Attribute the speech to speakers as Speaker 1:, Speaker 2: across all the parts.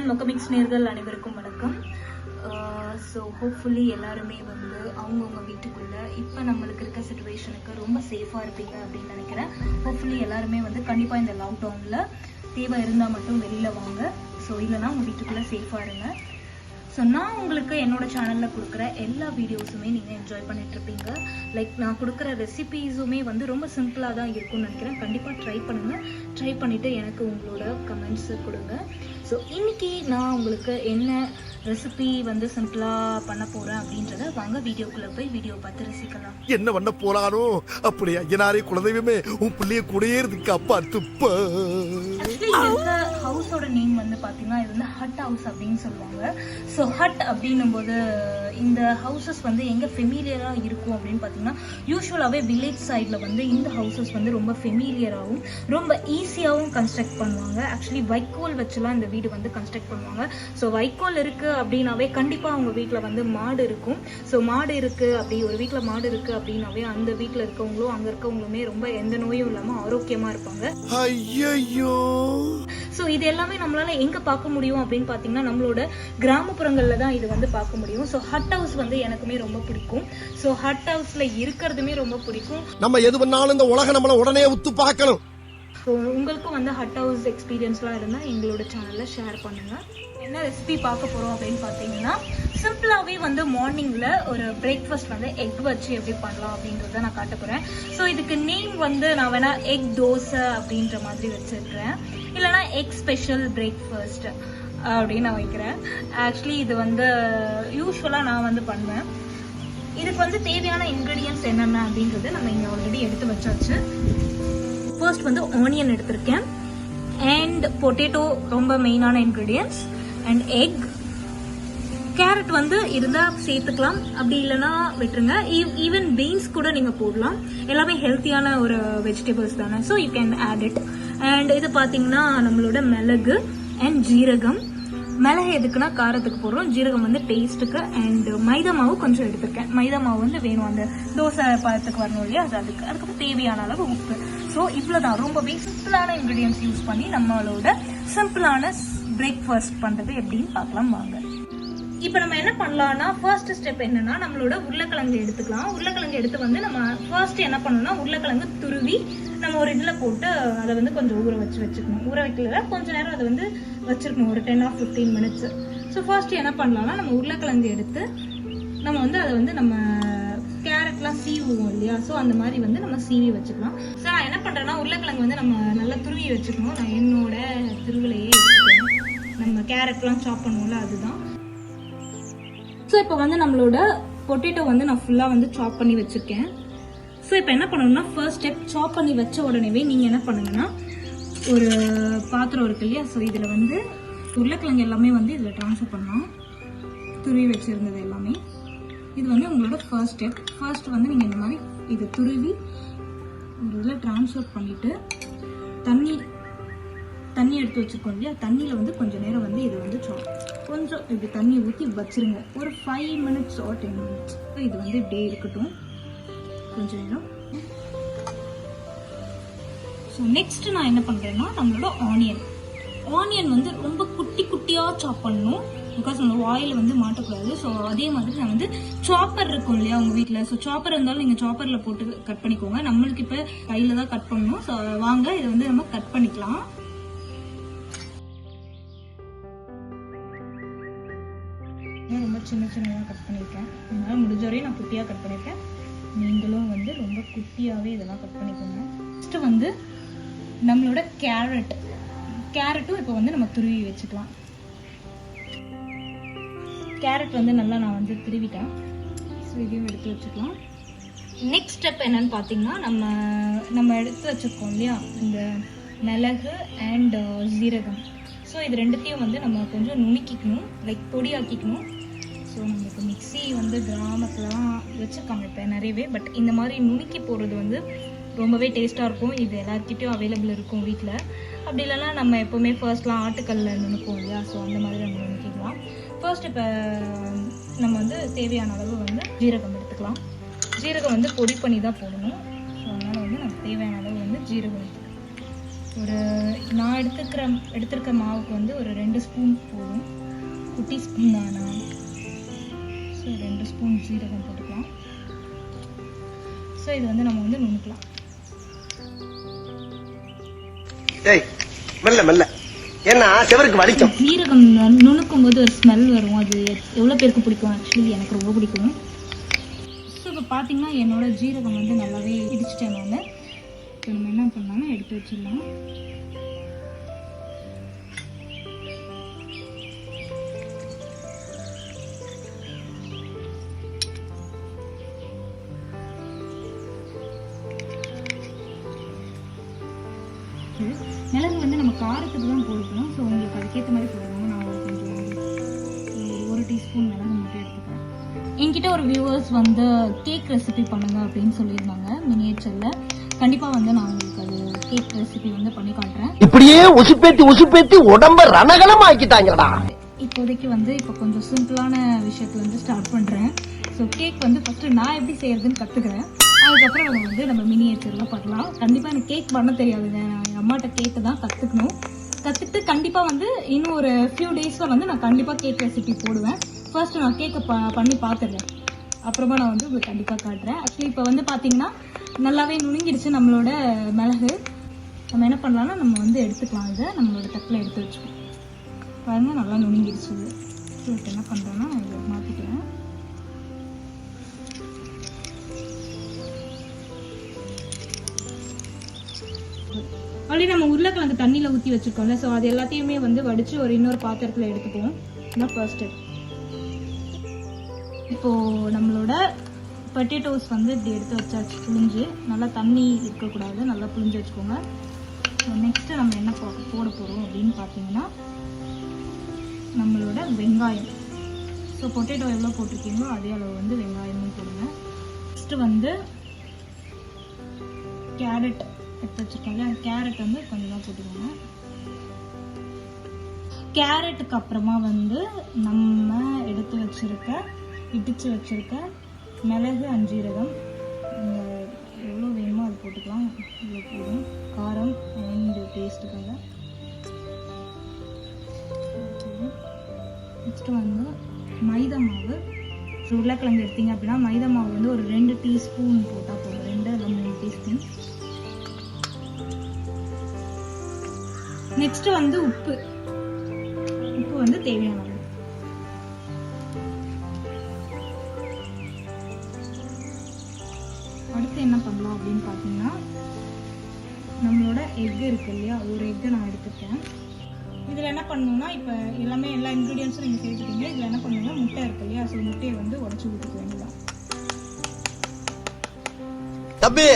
Speaker 1: Channel மொக்கமிக்ஸ் நேயர்கள் அனைவருக்கும் வணக்கம். ஸோ ஹோப்ஃபுல்லி எல்லாருமே வந்து அவங்கவுங்க வீட்டுக்குள்ள இப்போ நம்மளுக்கு இருக்க சிச்சுவேஷனுக்கு ரொம்ப சேஃபாக இருப்பீங்க அப்படின்னு நினைக்கிறேன். ஹோப்ஃபுல்லி எல்லாருமே வந்து கண்டிப்பாக இந்த லாக்டவுனில் தேவை இருந்தால் மட்டும் வெளியில் வாங்க. ஸோ இல்லைனா உங்கள் வீட்டுக்குள்ளே சேஃபாக இருங்க. ஸோ நான் உங்களுக்கு என்னோட சேனலில் கொடுக்குற எல்லா வீடியோஸுமே நீங்கள் என்ஜாய் பண்ணிகிட்ருப்பீங்க. லைக் நான் கொடுக்குற ரெசிபீஸுமே வந்து ரொம்ப சிம்பிளாக தான் இருக்கும்னு நினைக்கிறேன். கண்டிப்பாக ட்ரை பண்ணுங்கள். ட்ரை பண்ணிவிட்டு எனக்கு உங்களோட கமெண்ட்ஸு கொடுங்க. ஸோ இன்றைக்கி நான் உங்களுக்கு என்ன ரெசிபி வந்து சிம்பிளாக பண்ண போகிறேன் அப்படின்றத வாங்க வீடியோக்குள்ளே போய் வீடியோ பார்த்து ரசிக்கலாம்.
Speaker 2: என்ன பண்ண போறானோ அப்படி ஐயனாரே குலதெய்வமே உன் பிள்ளைய கூடயே இருக்கு அப்பா துப்ப.
Speaker 1: இந்த ஹவுஸோட நேம் வந்து பார்த்தீங்கன்னா இது வந்து ஹட் ஹவுஸ் அப்படின்னு சொல்லுவாங்க. ஸோ ஹட் அப்படின்னும் போது இந்த ஹவுசஸ் வந்து எங்கே ஃபெமிலியராக இருக்கும் அப்படின்னு பார்த்தீங்கன்னா யூஸ்வலாகவே வில்லேஜ் சைடில் வந்து இந்த ஹவுசஸ் வந்து ரொம்ப ஃபெமிலியராகவும் ரொம்ப ஈஸியாகவும் கன்ஸ்ட்ரக்ட் பண்ணுவாங்க. ஆக்சுவலி வைக்கோல் வச்சுலாம் இந்த வீடு வந்து கன்ஸ்ட்ரக்ட் பண்ணுவாங்க. ஸோ வைக்கோல் இருக்குது அப்படின்னாவே கண்டிப்பாக அவங்க வீட்டில் வந்து மாடு இருக்கும். ஸோ மாடு இருக்குது அப்படி ஒரு வீட்டில் மாடு இருக்குது அப்படின்னாவே அந்த வீட்டில் இருக்கவங்களும் அங்கே இருக்கவங்களுமே ரொம்ப எந்த நோயும் இல்லாமல் ஆரோக்கியமாக இருப்பாங்க.
Speaker 2: ஐயோ
Speaker 1: ஸோ இது எல்லாமே நம்மளால எங்க பார்க்க முடியும் அப்படின்னு பார்த்தீங்கன்னா நம்மளோட கிராமப்புறங்கள்ல தான் இது வந்து பார்க்க முடியும். ஸோ ஹட் ஹவுஸ் வந்து எனக்குமே ரொம்ப பிடிக்கும். ஸோ ஹட் ஹவுஸ்ல இருக்கிறதுமே ரொம்ப பிடிக்கும்.
Speaker 2: நம்ம எது பண்ணாலும் இந்த உலகம் நம்மள உடனே உத்து பார்க்கணும்.
Speaker 1: ஸோ உங்களுக்கும் வந்து ஹட் ஹவுஸ் எக்ஸ்பீரியன்ஸ்லாம் இருந்தால் எங்களோட சேனலில் ஷேர் பண்ணுங்க. என்ன ரெசிபி பார்க்க போகிறோம் அப்படின்னு பார்த்தீங்கன்னா சிம்பிளாகவே வந்து மார்னிங்கில் ஒரு பிரேக்ஃபாஸ்ட் வந்து எக் வச்சு எப்படி பண்ணலாம் அப்படின்றத நான் காட்ட போகிறேன். ஸோ இதுக்கு நேம் வந்து நான் வேணா எக் தோசை அப்படின்ற மாதிரி வச்சிருக்கிறேன், இல்லைனா எக் ஸ்பெஷல் பிரேக்ஃபாஸ்ட் அப்படின்னு நான் வைக்கிறேன். ஆக்சுவலி இது வந்து யூஸ்வலாக நான் வந்து பண்ணுவேன். இதுக்கு வந்து தேவையான இன்க்ரீடியன்ட்ஸ் என்னென்ன அப்படின்றத நம்ம இங்கே ஆல்ரெடி எடுத்து வச்சாச்சு. ஃபர்ஸ்ட் வந்து ஆனியன் எடுத்திருக்கேன் அண்ட் பொட்டேட்டோ ரொம்ப மெயினான இன்க்ரீடியன்ட்ஸ் அண்ட் எக். கேரட் வந்து இருந்தால் சேர்த்துக்கலாம், அப்படி இல்லைன்னா விட்டுருங்க. ஈவன் பீன்ஸ் கூட நீங்கள் போடலாம். எல்லாமே ஹெல்த்தியான ஒரு வெஜிடபிள்ஸ் தானே. So you can add it. And இது பார்த்தீங்கன்னா நம்மளோட மிளகு அண்ட் ஜீரகம். மிளகு எதுக்குன்னா காரத்துக்கு போடுறோம், ஜீரகம் வந்து டேஸ்ட்டுக்கு. அண்ட் மைதா மாவு கொஞ்சம் எடுத்துருக்கேன். மைதா மாவு வந்து வேணும் அந்த தோசை பழத்துக்கு வரணும் இல்லையா, அது அதுக்கப்புறம் தேவையான அளவு உப்பு. ஸோ இவ்வளோதான், ரொம்பவே சிம்பிளான இன்க்ரீடியன்ஸ் யூஸ் பண்ணி நம்மளோட சிம்பிளான பிரேக்ஃபாஸ்ட் பண்ணுறது எப்படின்னு பார்க்கலாம் வாங்க. இப்போ நம்ம என்ன பண்ணலாம்னா ஃபர்ஸ்ட் ஸ்டெப் என்னன்னா நம்மளோட உருளைக்கிழங்கு எடுத்துக்கலாம். உருளைக்கிழங்கு எடுத்து வந்து நம்ம ஃபர்ஸ்ட் என்ன பண்ணணும்னா உருளைக்கிழங்கு துருவி நம்ம ஒரு இதில் போட்டு அதை வந்து கொஞ்சம் ஊற வச்சுக்கணும். ஊற வைக்கல கொஞ்சம் நேரம் அதை வந்து வச்சிருக்கணும், ஒரு 10 or 15 minutes. ஸோ ஃபர்ஸ்ட் என்ன பண்ணலாம்னா நம்ம உருளைக்கிழங்கு எடுத்து நம்ம வந்து அதை வந்து நம்ம கேரட்லாம் சீவுவோம் இல்லையா, ஸோ அந்த மாதிரி வந்து நம்ம சீவி வச்சுக்கலாம். ஸோ நான் என்ன பண்ணுறேன்னா உருளைக்கிழங்கு வந்து நம்ம நல்லா துருவி வச்சுக்கணும். நான் என்னோட திருவிலையே நம்ம கேரட்லாம் சாப் பண்ணுவோம்ல அதுதான். ஸோ இப்போ வந்து நம்மளோட பொட்டேட்டோ வந்து நான் ஃபுல்லாக வந்து சாப் பண்ணி வச்சுருக்கேன். ஸோ இப்போ என்ன பண்ணணும்னா ஃபர்ஸ்ட் ஸ்டெப் சாப் பண்ணி வச்ச உடனேவே நீங்கள் என்ன பண்ணுங்கன்னா ஒரு பாத்திரம் இருக்கு இல்லையா, ஸோ இதில் வந்து உருளைக்கிழங்கு எல்லாமே வந்து இதில் ட்ரான்ஸ்ஃபர் பண்ணலாம். துருவி வச்சுருந்தது எல்லாமே இது வந்து உங்களோட ஃபர்ஸ்ட் ஸ்டெப். ஃபர்ஸ்ட் வந்து நீங்கள் இந்த மாதிரி இதை துருவி ஒரு இதில் ட்ரான்ஸ்ஃபர் பண்ணிவிட்டு தண்ணி எடுத்து வச்சுருக்கோம் இல்லையா, தண்ணியில் வந்து கொஞ்சம் நேரம் வந்து இதை வந்து கொஞ்சம் இப்படி தண்ணி ஊற்றி வச்சுருங்க. ஒரு 5 minutes or 10 minutes. இது வந்து இப்படியே இருக்கட்டும் கொஞ்சம் நேரம். ஸோ நெக்ஸ்ட் நான் என்ன பண்ணுறேன்னா நம்மளோட ஆனியன் வந்து ரொம்ப குட்டி குட்டியாக சாப் பண்ணணும். பிகாஸ் நம்ம வாயில் வந்து மாட்டக்கூடாது. ஸோ அதே மாதிரி நான் வந்து சாப்பர் இருக்கும் இல்லையா உங்கள் வீட்டில், ஸோ சாப்பர் இருந்தாலும் நீங்கள் சாப்பரில் போட்டு கட் பண்ணிக்கோங்க. நம்மளுக்கு இப்போ கையில் தான் கட் பண்ணணும். ஸோ வாங்க இதை வந்து நம்ம கட் பண்ணிக்கலாம். ரொம்ப சின்னதாக கட் பண்ணியிருக்கேன். அதனால் முடிஞ்ச வரையும் நான் குட்டியாக கட் பண்ணியிருக்கேன். நீங்களும் வந்து ரொம்ப குட்டியாகவே இதெல்லாம் கட் பண்ணிக்கோங்க. ஃபஸ்ட்டு வந்து நம்மளோட கேரட்டும் இப்போ வந்து நம்ம துருவி வச்சுக்கலாம். கேரட் வந்து நல்லா நான் வந்து துருவிட்டேன். ஸோ இதையும் எடுத்து வச்சுக்கலாம். நெக்ஸ்ட் ஸ்டெப் என்னன்னு பார்த்தீங்கன்னா நம்ம எடுத்து வச்சுருக்கோம் இல்லையா இந்த மிளகு அண்ட் ஜீரகம். ஸோ இது ரெண்டுத்தையும் வந்து நம்ம கொஞ்சம் நுணுக்கிக்கணும், லைக் பொடியாக்கிக்கணும். ஸோ நம்மளுக்கு மிக்ஸி வந்து கிராமத்துலாம் வச்சுருக்காங்க இப்போ நிறையவே. பட் இந்த மாதிரி நுணுக்கி போடுறது வந்து ரொம்பவே டேஸ்ட்டாக இருக்கும். இது எல்லாருக்கிட்டையும் அவைலபிள் இருக்கும் வீட்டில். அப்படி இல்லைனா நம்ம எப்போவுமே ஃபர்ஸ்ட்லாம் ஆட்டுக்கல்ல நுணுப்போம் இல்லையா, ஸோ அந்த மாதிரி நம்ம நுணுக்கிக்கலாம். ஃபர்ஸ்ட் இப்போ நம்ம வந்து தேவையான அளவு வந்து ஜீரகம் எடுத்துக்கலாம். ஜீரகம் வந்து பொடி பண்ணி தான் போடணும். ஸோ அதனால் வந்து நம்ம தேவையான அளவு வந்து ஜீரகம் எடுத்துக்கலாம். ஒரு நான் எடுத்துருக்க மாவுக்கு வந்து ஒரு 2 ஸ்பூன் போதும். குட்டி ஸ்பூன் தானா? ஸோ 2 ஸ்பூன் ஜீரகம் போட்டுக்கலாம். ஸோ இது வந்து நம்ம வந்து நுணுக்கலாம்.
Speaker 3: ஏன்னா செவருக்கு வலிக்கும்.
Speaker 1: ஜீரகம் நுணுக்கும் போது ஒரு ஸ்மெல் வரும். அது எவ்வளோ பேருக்கு பிடிக்கும்? ஆக்சுவலி எனக்கு ரொம்ப பிடிக்கும். ஸோ இப்போ பார்த்தீங்கன்னா என்னோட ஜீரகம் வந்து நல்லாவே இடிச்சிட்டேன் நான். இப்போ நம்ம என்ன பண்ணலாம்னா எடுத்து வச்சிடலாம். மிளகு வந்து நம்ம காரத்துக்கு தான் போடுறோம். ஸோ உங்களுக்கு அதுக்கேற்ற மாதிரி போடுவோம். நான் ஒரு கொஞ்சம் 1 டீஸ்பூன் மிளகு மட்டும் எடுத்துக்கிறேன். என்கிட்ட ஒரு வியூவர்ஸ் வந்து கேக் ரெசிபி பண்ணுங்க அப்படின்னு சொல்லியிருந்தாங்க மினியேச்சரில். கண்டிப்பாக வந்து நான் உங்களுக்கு அது கேக் ரெசிபி வந்து பண்ணி காட்டுறேன்.
Speaker 3: இப்படியே உசுப்பேத்தி உடம்ப ரணகலம் ஆக்கிட்டாங்கடா.
Speaker 1: இப்போதைக்கு வந்து இப்போ கொஞ்சம் சிம்பிளான விஷயத்துலேருந்து ஸ்டார்ட் பண்ணுறேன். ஸோ கேக் வந்து ஃபஸ்ட்டு நான் எப்படி செய்யறதுன்னு கற்றுக்கிறேன். அதுக்கப்புறம் நம்ம வந்து நம்ம மினியேச்சர்லாம் பண்ணலாம். கண்டிப்பாக எனக்கு கேக் பண்ண தெரியாதுங்க. நான் என் அம்மாட்ட கேக்கு தான் கற்றுக்கிட்டு கண்டிப்பாக வந்து இன்னும் ஒரு ஃபியூ டேஸில் வந்து நான் கண்டிப்பாக கேக் ரெசிபி போடுவேன். ஃபர்ஸ்ட் நான் கேக்கை பண்ணி பார்த்துடுறேன். அப்புறமா நான் வந்து உங்களுக்கு கண்டிப்பாக காட்டுறேன். ஆக்சுவலி இப்போ வந்து பார்த்தீங்கன்னா நல்லாவே நுணுங்கிடுச்சு நம்மளோட மிளகு. நம்ம என்ன பண்ணலாம்னா நம்ம வந்து எடுத்துக்கலாம். இதை நம்மளோட தட்டில் எடுத்து வச்சுக்கோம். பாருங்கள் நல்லா நுணுங்கிடுச்சு. ஸோ இப்போ என்ன பண்ணுறேன்னா இதை மாற்றிக்கிறேன். ஆல்ரெடி நம்ம உருளைக்கிழங்கு தண்ணியில் ஊற்றி வச்சுருக்கோம்ல. ஸோ அது எல்லாத்தையுமே வந்து வடித்து ஒரு இன்னொரு பாத்திரத்தில் எடுத்துக்குவோம். இதுதான் ஃபர்ஸ்ட் ஸ்டெப். இப்போது நம்மளோட பொட்டேட்டோஸ் வந்து இப்படி எடுத்து வச்சாச்சு. புளிஞ்சு நல்லா தண்ணி இருக்கக்கூடாது, நல்லா புளிஞ்சு வச்சுக்கோங்க. ஸோ நெக்ஸ்ட்டு நம்ம என்ன போட போகிறோம் அப்படின்னு பார்த்தீங்கன்னா நம்மளோட வெங்காயம். ஸோ பொட்டேட்டோ எவ்வளோ போட்டிருக்கீங்களோ அதே அளவு வந்து வெங்காயமும் போடுங்க. நெக்ஸ்ட்டு வந்து கேரட் எடுத்து வச்சுருக்கோம்ல. கேரட் வந்து கொஞ்சம் தான் போட்டுக்கோங்க. கேரட்டுக்கு அப்புறமா வந்து நம்ம எடுத்து இடித்து வச்சுருக்க மிளகு, அஞ்சீரகம் எவ்வளோ வேணுமோ அது போட்டுக்கலாம். இவ்வளோ போதும். காரம் அண்ட் டேஸ்ட்டுக்காக. நெக்ஸ்ட்டு வந்து மைதா மாவு. உருளைக்கிழங்கு எடுத்தீங்க அப்படின்னா மைதா மாவு வந்து ஒரு 2 டீஸ்பூன் போட்டால் போதும். 2 இல்லை 3 டீஸ்பூன். நெக்ஸ்ட் வந்து உப்பு வந்து தேவையான அளவு. அடுத்து என்ன பண்ணலாம் அப்படின்னு பார்த்தீங்கன்னா நம்மளோட எக் இருக்கு இல்லையா, ஒரு எக்கை நான் எடுத்துட்டேன். இதில் என்ன பண்ணணும்னா இப்போ எல்லாமே எல்லா இன்க்ரீடியன்ஸும் நீங்கள் சேர்த்துட்டீங்க. இதில் என்ன பண்ணணும்னா முட்டை இருக்கு இல்லையா, ஸோ முட்டையை வந்து உடச்சி ஊற்றிக்க வேண்டியதான்.
Speaker 3: தம்பி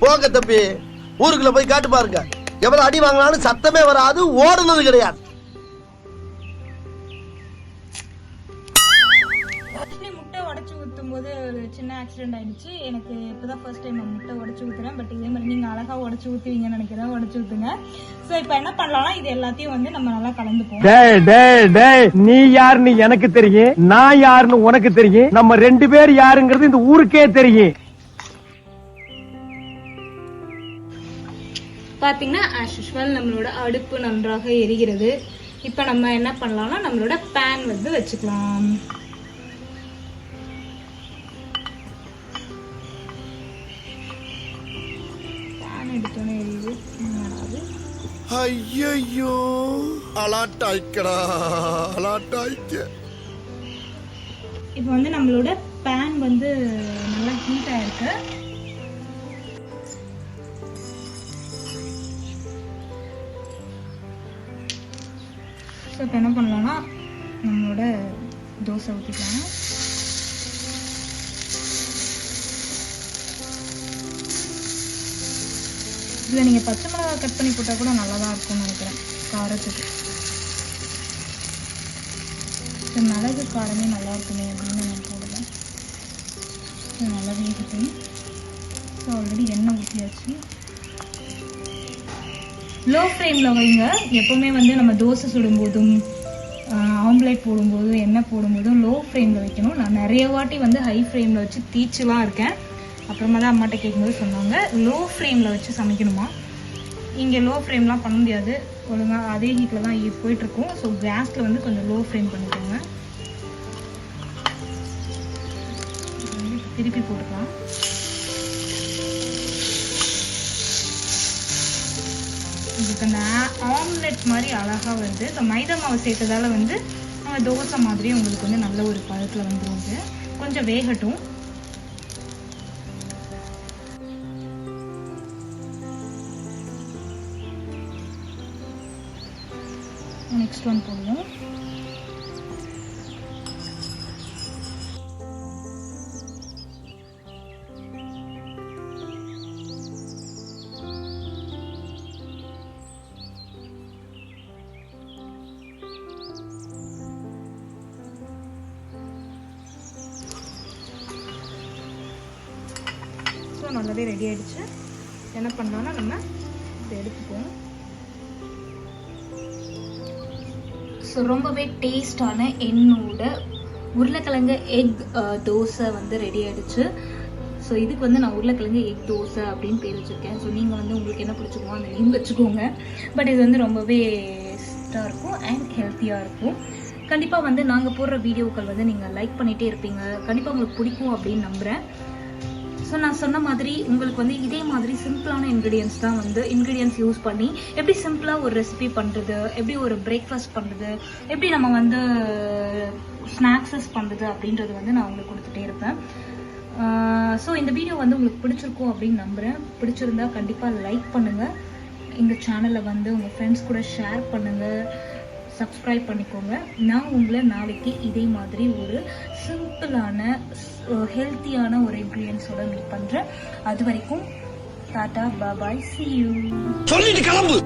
Speaker 3: போங்க தம்பி, ஊருக்குள்ள போய் காட்டு பாருங்க. எவ்வளவு அடி வாங்கினாலும் சத்தமே வராது, ஓடுனது கிடையாது.
Speaker 1: முட்டை உடச்சி ஊற்றும் போது ஒரு சின்ன ஆக்சிடென்ட் ஆயிடுச்சு எனக்கு. இப்போதான் ஃபர்ஸ்ட் டைம் நான் முட்டை உடச்சி ஊற்றுறேன். பட் இதே மாதிரி நீங்கள் அழகாக உடச்சி ஊற்றுவீங்கன்னு நினைக்கிறேன். உடச்சி ஊற்றுங்க. ஸோ இப்போ என்ன பண்ணலாம்னா இது எல்லாத்தையும் வந்து நம்ம நல்லா கலந்துப்போம்.
Speaker 4: நீ யாருன்னு எனக்கு தெரியும், நான் யாருன்னு உனக்கு தெரியும். நம்ம 2 பேர் யாருங்கிறது இந்த ஊருக்கே தெரியும்.
Speaker 1: பார்த்தீங்கன்னா ஆஸ் யூஷுவல் நம்மளோட அடுப்பு நன்றாக எரிகிறது. இப்போ நம்ம என்ன பண்ணலாம்னா நம்மளோட பேன் வந்து வச்சுக்கலாம். பேன் எடுத்தோன்னே எரியுது.
Speaker 2: ஐயோ அலாட்டாய்க்கடா, அலாட்டாய்க்க.
Speaker 1: இப்போ வந்து நம்மளோட பேன் வந்து நல்லா ஹீட் ஆயிருக்கு. ஸோ இப்போ என்ன பண்ணலாம்னா நம்மளோட தோசை ஊற்றிக்கலாம். இதில் நீங்கள் பச்சை மிளகாய் கட் பண்ணி போட்டால் கூட நல்லா தான் இருக்கும்னு நினைக்கிறேன் காரத்துக்கு. ஸோ மிளகு காரமே நல்லா இருக்குமே அப்படின்னு நான் போடுவேன். ஸோ நல்லா வேகட்டும். ஸோ ஆல்ரெடி எண்ணெய் ஊற்றியாச்சு. லோ ஃப்ளேமில் வைங்க. எப்போவுமே வந்து நம்ம தோசை சுடும்போதும் ஆம்லேட் போடும்போதும் எண்ணெய் போடும்போதும் லோ ஃப்ளேமில் வைக்கணும். நான் நிறைய வாட்டி வந்து ஹை ஃப்ளேமில் வச்சு தீச்சுலாம் இருக்கேன். அப்புறமா தான் அம்மாட்ட கேட்கும்போது சொன்னாங்க லோ ஃப்ளேமில் வச்சு சமைக்கணுமா. இங்கே லோ ஃப்ளேம்லாம் பண்ண முடியாது, ஒழுங்காக அதே ஹீட்டில் தான் போயிட்டுருக்கும். ஸோ கேஸில் வந்து கொஞ்சம் லோ ஃப்ளேம் பண்ணிக்கோங்க. திருப்பி போட்டுக்கலாம். இதுக்கு அந்த ஆம்லெட் மாதிரி அழகாக வருது. இந்த மைதா மாவு சேர்த்ததால வந்து தோசை மாதிரி உங்களுக்கு வந்து நல்ல ஒரு பதத்தில் வந்துடும். கொஞ்சம் வேகட்டும். நெக்ஸ்ட் ஒன் போடுவோம். ஸோ நல்லாவே ரெடி ஆயிடுச்சு. என்ன பண்ணலாம்னா நம்ம இதை எடுத்துப்போம். ஸோ ரொம்பவே டேஸ்டான என்னோட உருளைக்கிழங்கு எக் தோசை வந்து ரெடி ஆயிடுச்சு. ஸோ இதுக்கு வந்து நான் உருளைக்கிழங்கு எக் தோசை அப்படின்னு பேர் வச்சுருக்கேன். ஸோ நீங்கள் வந்து உங்களுக்கு என்ன பிடிச்சிக்கோ அந்த நேம் வச்சுக்கோங்க. பட் இது வந்து ரொம்பவே டேஸ்ட்டாக இருக்கும் அண்ட் ஹெல்த்தியாக இருக்கும். கண்டிப்பாக வந்து நாங்கள் போடுற வீடியோக்கள் வந்து நீங்கள் லைக் பண்ணிகிட்டே இருப்பீங்க. கண்டிப்பாக உங்களுக்கு பிடிக்கும் அப்படின்னு நம்புகிறேன். ஸோ நான் சொன்ன மாதிரி உங்களுக்கு வந்து இதே மாதிரி சிம்பிளான இன்க்ரீடியன்ஸ் தான் வந்து இன்க்ரீடியன்ஸ் யூஸ் பண்ணி எப்படி சிம்பிளாக ஒரு ரெசிபி பண்ணுறது, எப்படி ஒரு பிரேக்ஃபாஸ்ட் பண்ணுறது, எப்படி நம்ம வந்து ஸ்நாக்ஸஸ் பண்ணுறது அப்படின்றது வந்து நான் உங்களுக்கு கொடுத்துட்டே இருப்பேன். ஸோ இந்த வீடியோ வந்து உங்களுக்கு பிடிச்சிருக்கும் அப்படின்னு நம்புகிறேன். பிடிச்சிருந்தா கண்டிப்பாக லைக் பண்ணுங்கள். இந்த சேனலை வந்து உங்கள் ஃப்ரெண்ட்ஸ் கூட ஷேர் பண்ணுங்கள், சப்ஸ்கிரைப் பண்ணிக்கோங்க. நான் உங்களை நாளைக்கு இதே மாதிரி ஒரு சிம்பிளான ஹெல்த்தியான ஒரு இன்க்ரீடியன்ஸோட மீட் பண்ணுறேன். அது வரைக்கும் டாடா பாய், see you.
Speaker 3: சொல்லிட்டு கிளம்பு.